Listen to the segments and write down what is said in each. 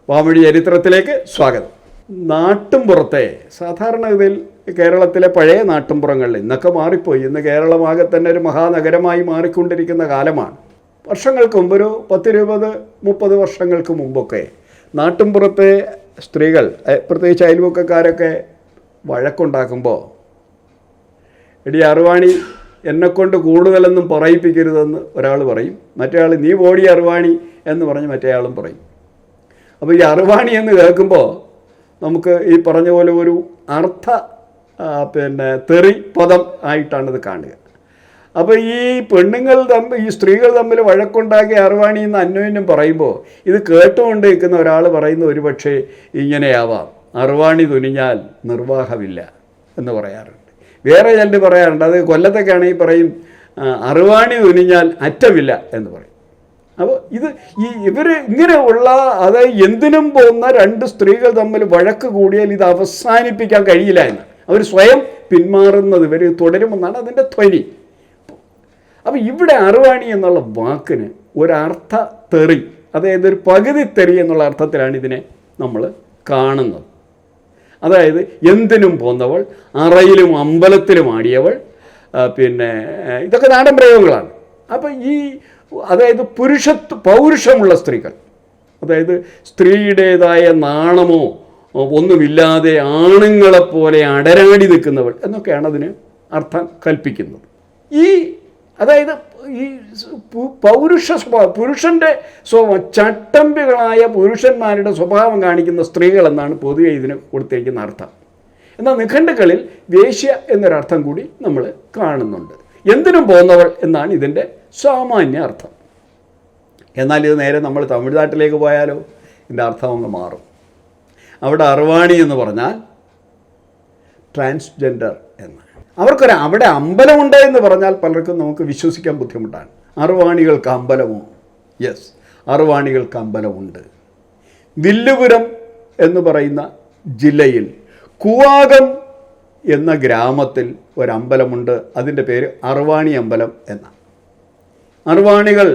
വാമൊഴി ചരിത്രത്തിലേക്ക് സ്വാഗതം. നാട്ടുംപുറത്തെ സാധാരണഗതിയിൽ കേരളത്തിലെ പഴയ നാട്ടുംപുറങ്ങളിൽ ഇന്നൊക്കെ മാറിപ്പോയി. ഇന്ന് കേരളമാകെ തന്നെ ഒരു മഹാനഗരമായി മാറിക്കൊണ്ടിരിക്കുന്ന കാലമാണ്. വർഷങ്ങൾക്ക് മുമ്പ് ഒരു 10-20-30 വർഷങ്ങൾക്ക് മുമ്പൊക്കെ നാട്ടുംപുറത്തെ സ്ത്രീകൾ, പ്രത്യേകിച്ച് അയൽവക്കക്കാരൊക്കെ വഴക്കുണ്ടാക്കുമ്പോൾ, എടി അറുവാണി എന്നെക്കൊണ്ട് കൂടുതലൊന്നും പറയിപ്പിക്കരുതെന്ന് ഒരാൾ പറയും, മറ്റേ ആൾ നീ ഓടി അറുവാണി എന്ന് പറഞ്ഞ് മറ്റേ ആളും പറയും. അപ്പോൾ ഈ അറുവാണി എന്ന് കേൾക്കുമ്പോൾ നമുക്ക് ഈ പറഞ്ഞ പോലെ ഒരു അർത്ഥ തെറി പദം ആയിട്ടാണിത് കാണുക. അപ്പോൾ ഈ പെണ്ണുങ്ങൾ തമ്മിൽ, ഈ സ്ത്രീകൾ തമ്മിൽ വഴക്കുണ്ടാക്കി അറുവാണി എന്ന് അന്യോന്യം പറയുമ്പോൾ ഇത് കേട്ടുകൊണ്ട് നിൽക്കുന്ന ഒരാൾ പറയുന്ന ഒരു പക്ഷേ ഇങ്ങനെയാവാം: അറുവാണി തുനിഞ്ഞാൽ നിർവാഹമില്ല എന്ന് പറയാറുണ്ട്. വേറെ ചിലർ പറയാറുണ്ട്, അത് കൊല്ലത്തൊക്കെയാണെങ്കിൽ പറയും അറുവാണി തുനിഞ്ഞാൽ അറ്റമില്ല എന്ന് പറയും. അപ്പോൾ ഇവർ ഇങ്ങനെയുള്ള, അതായത് എന്തിനും പോകുന്ന രണ്ട് സ്ത്രീകൾ തമ്മിൽ വഴക്ക് കൂടിയാൽ ഇത് അവസാനിപ്പിക്കാൻ കഴിയില്ല എന്ന് അവർ സ്വയം പിന്മാറുന്നത് ഇവർ തുടരുമെന്നാണ് അതിൻ്റെ ധ്വനി. അപ്പോൾ ഇവിടെ അറുവാണി എന്നുള്ള വാക്കിന് ഒരർത്ഥ തെറി, അതായത് ഒരു പകുതി തെറി എന്നുള്ള അർത്ഥത്തിലാണ് ഇതിനെ നമ്മൾ കാണുന്നത്. അതായത് എന്തിനും പോന്നവൾ, അറയിലും അമ്പലത്തിലും ആടിയവൾ, ഇതൊക്കെ നാടൻ പ്രയോഗങ്ങളാണ്. അപ്പം അതായത് പൗരുഷമുള്ള സ്ത്രീകൾ, അതായത് സ്ത്രീയുടേതായ നാണമോ ഒന്നുമില്ലാതെ ആണുങ്ങളെപ്പോലെ അടരാടി നിൽക്കുന്നവൾ എന്നൊക്കെയാണ് അതിന് അർത്ഥം കൽപ്പിക്കുന്നത്. അതായത് ഈ പൗരുഷ സ്വഭാവം, പുരുഷൻ്റെ ചട്ടമ്പികളായ പുരുഷന്മാരുടെ സ്വഭാവം കാണിക്കുന്ന സ്ത്രീകൾ എന്നാണ് പൊതുവെ ഇതിന് കൊടുത്തിരിക്കുന്ന അർത്ഥം. എന്നാൽ നിഘണ്ടുക്കളിൽ വേശ്യ എന്നൊരർത്ഥം കൂടി നമ്മൾ കാണുന്നുണ്ട്. എന്തിനും പോകുന്നവൾ എന്നാണ് ഇതിൻ്റെ സാമാന്യ അർത്ഥം. എന്നാൽ ഇത് നേരെ നമ്മൾ തമിഴ്നാട്ടിലേക്ക് പോയാലോ, ഇതിൻ്റെ അർത്ഥം അങ്ങ് മാറും. അവിടെ അറുവാണി എന്ന് പറഞ്ഞാൽ ട്രാൻസ്ജെൻഡർ എന്നാണ്. അവിടെ അമ്പലമുണ്ട് എന്ന് പറഞ്ഞാൽ പലർക്കും നമുക്ക് വിശ്വസിക്കാൻ ബുദ്ധിമുട്ടാണ്. അറുവാണികൾക്ക് അമ്പലമോ? യെസ്, അറുവാണികൾക്ക് അമ്പലമുണ്ട്. വില്ലുപുരം എന്ന് പറയുന്ന ജില്ലയിൽ കൂവാകം എന്ന ഗ്രാമത്തിൽ ഒരമ്പലമുണ്ട്. അതിൻ്റെ പേര് അറുവാണി അമ്പലം എന്നാണ്. അറുവാണികൾ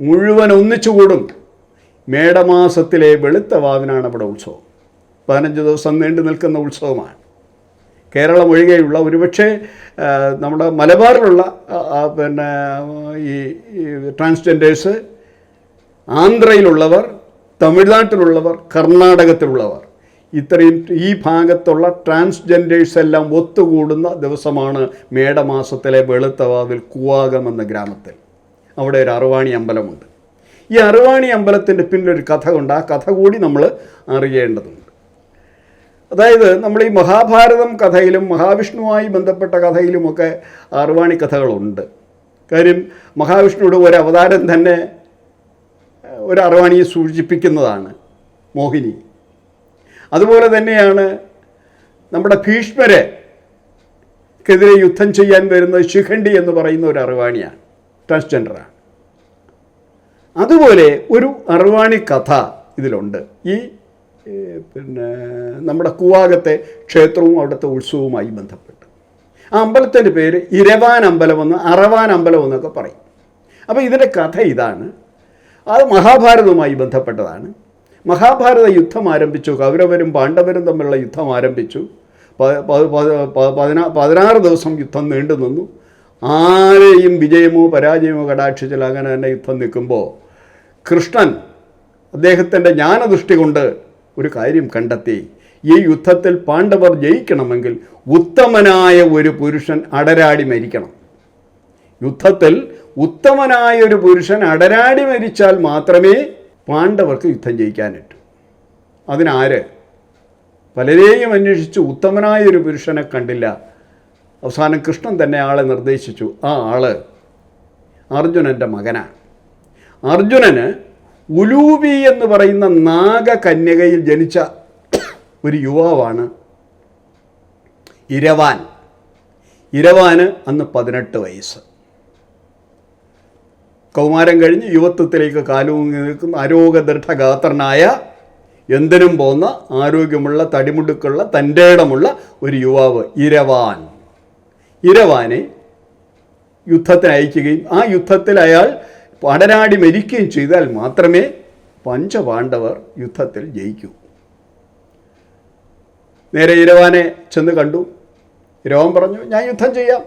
മുഴുവൻ ഒന്നിച്ചുകൂടും. മേടമാസത്തിലെ വെളുത്ത വാവിനാണ് അവിടെ ഉത്സവം. 15 ദിവസം നീണ്ടു നിൽക്കുന്ന ഉത്സവമാണ്. കേരളം ഒഴികെയുള്ള, ഒരുപക്ഷെ നമ്മുടെ മലബാറിലുള്ള ഈ ട്രാൻസ്ജെൻഡേഴ്സ്, ആന്ധ്രയിലുള്ളവർ, തമിഴ്നാട്ടിലുള്ളവർ, കർണാടകത്തിലുള്ളവർ, ഇത്രയും ഈ ഭാഗത്തുള്ള ട്രാൻസ്ജെൻഡേഴ്സ് എല്ലാം ഒത്തുകൂടുന്ന ദിവസമാണ് മേടമാസത്തിലെ വെളുത്തവാവിൽ കൂവാകം എന്ന ഗ്രാമത്തിൽ. അവിടെ ഒരു അറുവാണി അമ്പലമുണ്ട്. ഈ അറുവാണി അമ്പലത്തിൻ്റെ പിന്നിലൊരു കഥ ഉണ്ട്. ആ കഥ കൂടി നമ്മൾ അറിയേണ്ടതുണ്ട്. അതായത് നമ്മൾ ഈ മഹാഭാരതം കഥയിലും മഹാവിഷ്ണുവുമായി ബന്ധപ്പെട്ട കഥയിലുമൊക്കെ അറുവാണി കഥകളുണ്ട്. കാര്യം മഹാവിഷ്ണുവിടെ ഒരു അവതാരം തന്നെ ഒരു അറുവാണിയെ സൂചിപ്പിക്കുന്നതാണ്, മോഹിനി. അതുപോലെ തന്നെയാണ് നമ്മുടെ ഭീഷ്മരെക്കെതിരെ യുദ്ധം ചെയ്യാൻ വരുന്നത് ശിഖണ്ഡി എന്ന് പറയുന്ന ഒരു അറുവാണിയാണ്, ട്രാൻസ്ജെൻഡറാണ്. അതുപോലെ ഒരു അറുവാണി കഥ ഇതിലുണ്ട്. നമ്മുടെ കൂവാകത്തെ ക്ഷേത്രവും അവിടുത്തെ ഉത്സവവുമായി ബന്ധപ്പെട്ട്. ആ അമ്പലത്തിൻ്റെ പേര് ഇരവാൻ അമ്പലമെന്ന്, അറവാൻ അമ്പലം എന്നൊക്കെ പറയും. അപ്പോൾ ഇതിൻ്റെ കഥ ഇതാണ്. അത് മഹാഭാരതവുമായി ബന്ധപ്പെട്ടതാണ്. മഹാഭാരത യുദ്ധം ആരംഭിച്ചു. കൗരവരും പാണ്ഡവരും തമ്മിലുള്ള യുദ്ധം ആരംഭിച്ചു. 16 ദിവസം യുദ്ധം നീണ്ടു നിന്നു. ആരെയും വിജയമോ പരാജയമോ കടാക്ഷിച്ചില്ല. അങ്ങനെ തന്നെ യുദ്ധം നിൽക്കുമ്പോൾ കൃഷ്ണൻ അദ്ദേഹത്തിൻ്റെ ജ്ഞാനദൃഷ്ടി കൊണ്ട് ഒരു കാര്യം കണ്ടെത്തി. ഈ യുദ്ധത്തിൽ പാണ്ഡവർ ജയിക്കണമെങ്കിൽ ഉത്തമനായ ഒരു പുരുഷൻ അടരാടി മരിക്കണം. യുദ്ധത്തിൽ ഉത്തമനായ ഒരു പുരുഷൻ അടരാടി മരിച്ചാൽ മാത്രമേ പാണ്ഡവർക്ക് യുദ്ധം ജയിക്കാനിട്ടു. അതിനാര്? പലരെയും അന്വേഷിച്ചു, ഉത്തമനായ ഒരു പുരുഷനെ കണ്ടില്ല. അവസാനം കൃഷ്ണൻ തന്നെ ആളെ നിർദ്ദേശിച്ചു. ആ ആള് അർജുനൻ്റെ മകനാണ്. അർജുനന് ഉലൂബി എന്ന് പറയുന്ന നാഗകന്യകയിൽ ജനിച്ച ഒരു യുവാവാണ് ഇരവാൻ. ഇരവാന് അന്ന് 18 വയസ്സ്. കൗമാരം കഴിഞ്ഞ് യുവത്വത്തിലേക്ക് കാലൂങ്ങി നിൽക്കുന്ന അരോഗദൃഢഗാത്രനായ, എന്തിനും പോകുന്ന, ആരോഗ്യമുള്ള, തടിമുടുക്കുള്ള, തൻ്റെ ഇടമുള്ള ഒരു യുവാവ് ഇരവാൻ. ഇരവാനെ യുദ്ധത്തിന് അയക്കുകയും ആ യുദ്ധത്തിൽ അയാൾ അടരാടി മരിക്കുകയും ചെയ്താൽ മാത്രമേ പഞ്ചപാണ്ഡവർ യുദ്ധത്തിൽ ജയിക്കൂ. നേരെ ഇരവാനെ ചെന്ന് കണ്ടു. ഇരവാൻ പറഞ്ഞു, ഞാൻ യുദ്ധം ചെയ്യാം,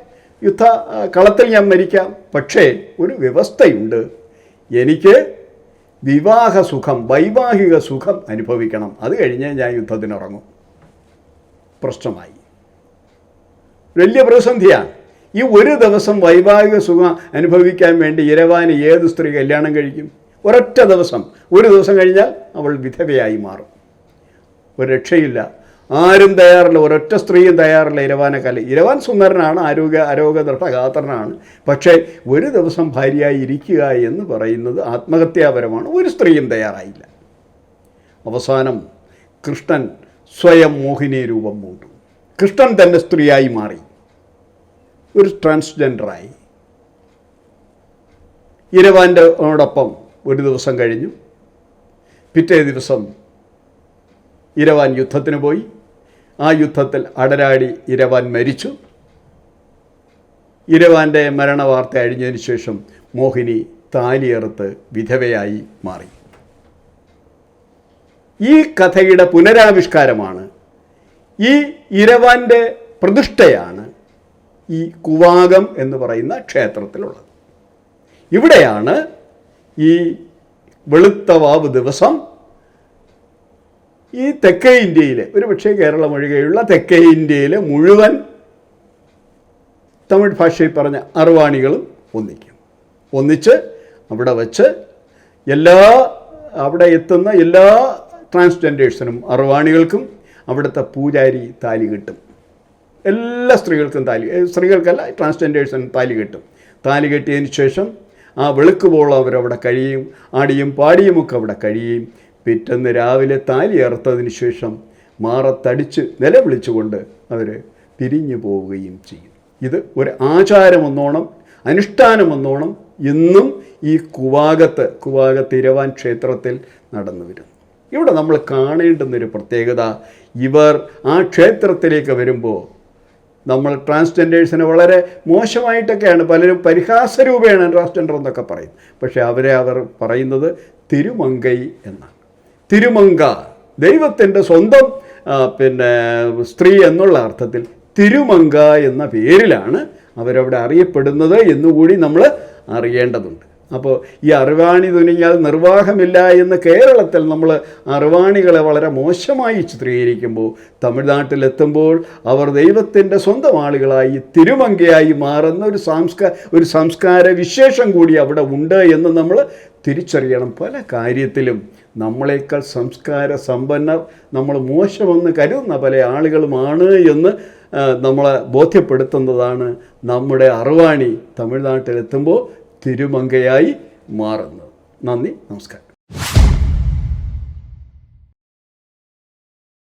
കളത്തിൽ ഞാൻ മരിക്കാം, പക്ഷേ ഒരു വ്യവസ്ഥയുണ്ട്, എനിക്ക് വിവാഹസുഖം, വൈവാഹിക സുഖം അനുഭവിക്കണം, അത് കഴിഞ്ഞ് ഞാൻ യുദ്ധത്തിനിറങ്ങും. പ്രശ്നമായി, വലിയ പ്രതിസന്ധിയാണ്. ഈ ഒരു ദിവസം വൈവാഹിക സുഖം അനുഭവിക്കാൻ വേണ്ടി ഇരവാന് ഏത് സ്ത്രീ കല്യാണം കഴിക്കും? ഒരൊറ്റ ദിവസം, ഒരു ദിവസം കഴിഞ്ഞാൽ അവൾ വിധവയായി മാറും. ഒരു രക്ഷയില്ല, ആരും തയ്യാറില്ല, ഒരൊറ്റ സ്ത്രീയും തയ്യാറില്ല ഇരവാനെ ഇരവാൻ സുന്ദരനാണ്, ആരോഗ്യദൃഢഗാത്രനാണ്. പക്ഷേ ഒരു ദിവസം ഭാര്യയായി ഇരിക്കുക എന്ന് പറയുന്നത് ആത്മഹത്യാപരമാണ്. ഒരു സ്ത്രീയും തയ്യാറായില്ല. അവസാനം കൃഷ്ണൻ സ്വയം മോഹിനി രൂപം പൂണ്ടു. കൃഷ്ണൻ തൻ്റെ സ്ത്രീയായി മാറി, ഒരു ട്രാൻസ്ജെൻഡറായി. ഇരവാൻ്റെയോടൊപ്പം ഒരു ദിവസം കഴിഞ്ഞു. പിറ്റേ ദിവസം ഇരവാൻ യുദ്ധത്തിന് പോയി. ആ യുദ്ധത്തിൽ അടരാടി ഇരവാൻ മരിച്ചു. ഇരവാൻ്റെ മരണവാർത്ത അഴിഞ്ഞതിന് ശേഷം മോഹിനി താലിയറുത്ത് വിധവയായി മാറി. ഈ കഥയുടെ പുനരാവിഷ്കാരമാണ്, ഈ ഇരവാൻ്റെ പ്രതിഷ്ഠയാണ് ഈ കുവാകം എന്ന് പറയുന്ന ക്ഷേത്രത്തിലുള്ളത്. ഇവിടെയാണ് ഈ വെളുത്തവാവ് ദിവസം ഈ തെക്കേ ഇന്ത്യയിൽ, ഒരു പക്ഷേ കേരളം ഒഴികെയുള്ള തെക്കേ ഇന്ത്യയിൽ മുഴുവൻ തമിഴ് ഭാഷയിൽ പറഞ്ഞ അറുവാണികളും ഒന്നിച്ച് അവിടെ വച്ച് അവിടെ എത്തുന്ന എല്ലാ ട്രാൻസ്ജെൻഡേഴ്സിനും, അറുവാണികൾക്കും അവിടുത്തെ പൂജാരി താലി കിട്ടും. എല്ലാ സ്ത്രീകൾക്കും സ്ത്രീകൾക്കല്ല, ട്രാൻസ്ജെൻഡേഴ്സിനും താലി കിട്ടും. താലി കെട്ടിയതിന് ശേഷം ആ വെളുക്കുമ്പോൾ അവരവിടെ കഴിയും, ആടിയും പാടിയുമൊക്കെ അവിടെ കഴിയും. പിറ്റേന്ന് രാവിലെ താലി അറുത്തതിന് ശേഷം മാറത്തടിച്ച് നിലവിളിച്ചുകൊണ്ട് അവർ പിരിഞ്ഞു പോവുകയും ചെയ്യും. ഇത് ഒരു ആചാരമെന്നോണം, അനുഷ്ഠാനമെന്നോണം ഇന്നും ഈ കുവാകത്ത് ഇരവാൻ ക്ഷേത്രത്തിൽ നടന്നു വരുന്നു. ഇവിടെ നമ്മൾ കാണേണ്ടുന്നൊരു പ്രത്യേകത, ഇവർ ആ ക്ഷേത്രത്തിലേക്ക് വരുമ്പോൾ നമ്മൾ ട്രാൻസ്ജെൻഡേഴ്സിനെ വളരെ മോശമായിട്ടൊക്കെയാണ് പലരും പരിഹാസരൂപേണ ട്രാൻസ്ജെൻഡർ എന്നൊക്കെ പറയും. പക്ഷേ അവർ പറയുന്നത് തിരുമങ്കൈ എന്നാണ്. തിരുമങ്ക, ദൈവത്തിൻ്റെ സ്വന്തം സ്ത്രീ എന്നുള്ള അർത്ഥത്തിൽ തിരുമങ്ക എന്ന പേരിലാണ് അവരവിടെ അറിയപ്പെടുന്നത് എന്നുകൂടി നമ്മൾ അറിയേണ്ടതുണ്ട്. അപ്പോൾ ഈ അറുവാണി തുനിഞ്ഞാൽ നിർവാഹമില്ല എന്ന് കേരളത്തിൽ നമ്മൾ അറുവാണികളെ വളരെ മോശമായി ചിത്രീകരിക്കുമ്പോൾ, തമിഴ്നാട്ടിലെത്തുമ്പോൾ അവർ ദൈവത്തിൻ്റെ സ്വന്തം ആളുകളായി തിരുമങ്കയായി മാറുന്ന ഒരു സംസ്കാര വിശേഷം കൂടി അവിടെ ഉണ്ട് എന്ന് നമ്മൾ തിരിച്ചറിയണം. പല കാര്യത്തിലും നമ്മളെക്കാൾ സംസ്കാര സമ്പന്നർ, നമ്മൾ മോശമെന്ന് കരുതുന്ന പല ആളുകളുമാണ് എന്ന് നമ്മളെ ബോധ്യപ്പെടുത്തുന്നതാണ് നമ്മുടെ അറുവാണി തമിഴ്നാട്ടിലെത്തുമ്പോൾ തിരുമങ്കയായി മാറുന്നത്. നന്ദി, നമസ്കാരം.